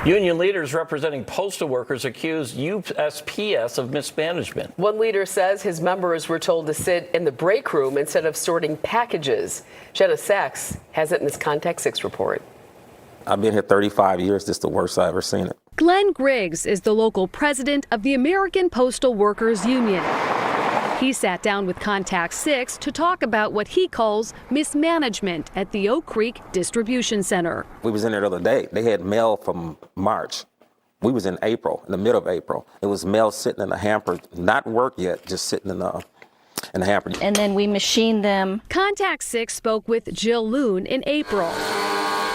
Union leaders representing postal workers accuse USPS of mismanagement. One leader says his members were told to sit in the break room instead of sorting packages. Jenna Sachs has it in this Contact 6 report. I've been here 35 years. This is the worst I've ever seen it. Glenn Griggs is the local president of the American Postal Workers Union. He sat down with Contact 6 to talk about what he calls mismanagement at the Oak Creek Distribution Center. We was in there the other day. They had mail from March. We was in April, in the middle of April. It was mail sitting in a hamper, not worked yet, just sitting in the hamper. And then we machined them. Contact 6 spoke with Jill Loon in April,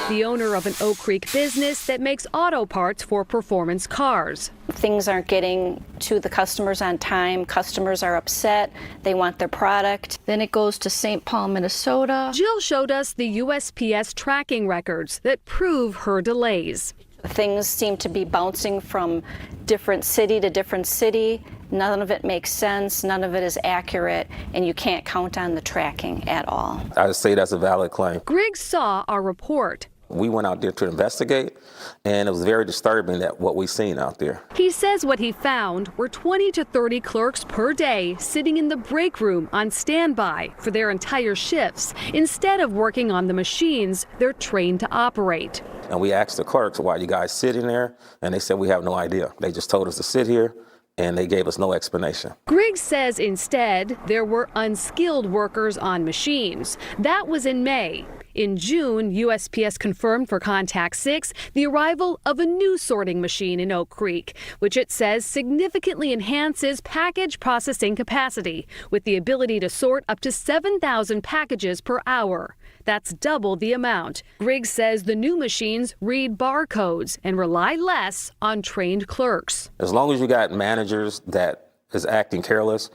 the owner of an Oak Creek business that makes auto parts for performance cars. Things aren't getting to the customers on time. Customers are upset. They want their product. Then it goes to St. Paul, Minnesota. Jill showed us the USPS tracking records that prove her delays. Things seem to be bouncing from different city to different city. None of it makes sense. None of it is accurate. And you can't count on the tracking at all. I would say that's a valid claim. Griggs saw our report. We went out there to investigate, and it was very disturbing that what we seen out there. He says what he found were 20 to 30 clerks per day sitting in the break room on standby for their entire shifts instead of working on the machines they're trained to operate. And we asked the clerks, why are you guys sitting there? And they said, we have no idea. They just told us to sit here, and they gave us no explanation. Griggs says instead there were unskilled workers on machines. That was in May. In June, USPS confirmed for Contact 6 the arrival of a new sorting machine in Oak Creek, which it says significantly enhances package processing capacity with the ability to sort up to 7,000 packages per hour. That's double the amount. Griggs says the new machines read barcodes and rely less on trained clerks. As long as you got managers that is acting careless,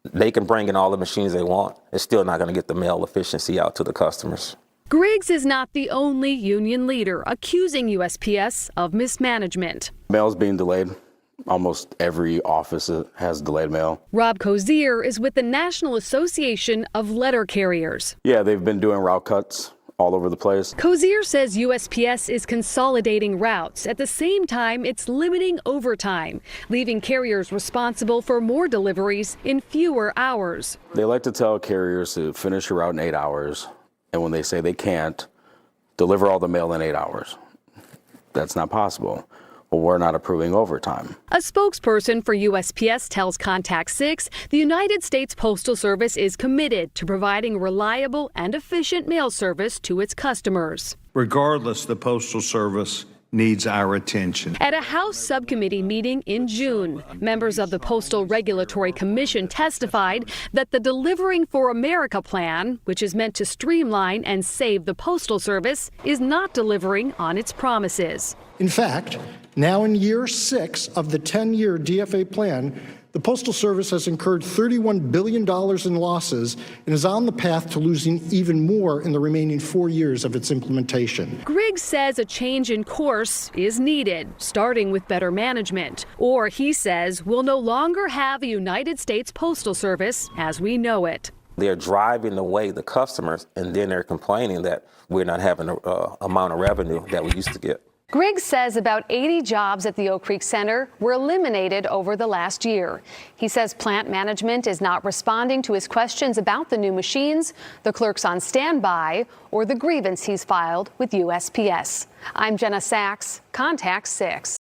they can bring in all the machines they want. It's still not going to get the mail efficiency out to the customers. Griggs is not the only union leader accusing USPS of mismanagement. Mail's being delayed. Almost every office has delayed mail. Rob Kosier is with the National Association of Letter Carriers. Yeah, they've been doing route cuts all over the place. Kosier says USPS is consolidating routes. At the same time, it's limiting overtime, leaving carriers responsible for more deliveries in fewer hours. They like to tell carriers to finish a route in 8 hours. And when they say they can't, deliver all the mail in 8 hours. That's not possible. Well, we're not approving overtime. A spokesperson for USPS tells Contact 6 the United States Postal Service is committed to providing reliable and efficient mail service to its customers. Regardless, the Postal Service needs our attention. At a House subcommittee meeting in June, members of the Postal Regulatory Commission testified that the Delivering for America plan, which is meant to streamline and save the Postal Service, is not delivering on its promises. In fact, now in year 6 of the 10-year DFA plan, the Postal Service has incurred $31 billion in losses and is on the path to losing even more in the remaining 4 years of its implementation. Griggs says a change in course is needed, starting with better management. Or, he says, we'll no longer have a United States Postal Service as we know it. They're driving away the customers, and then they're complaining that we're not having the amount of revenue that we used to get. Griggs says about 80 jobs at the Oak Creek Center were eliminated over the last year. He says plant management is not responding to his questions about the new machines, the clerks on standby, or the grievance he's filed with USPS. I'm Jenna Sachs, Contact 6.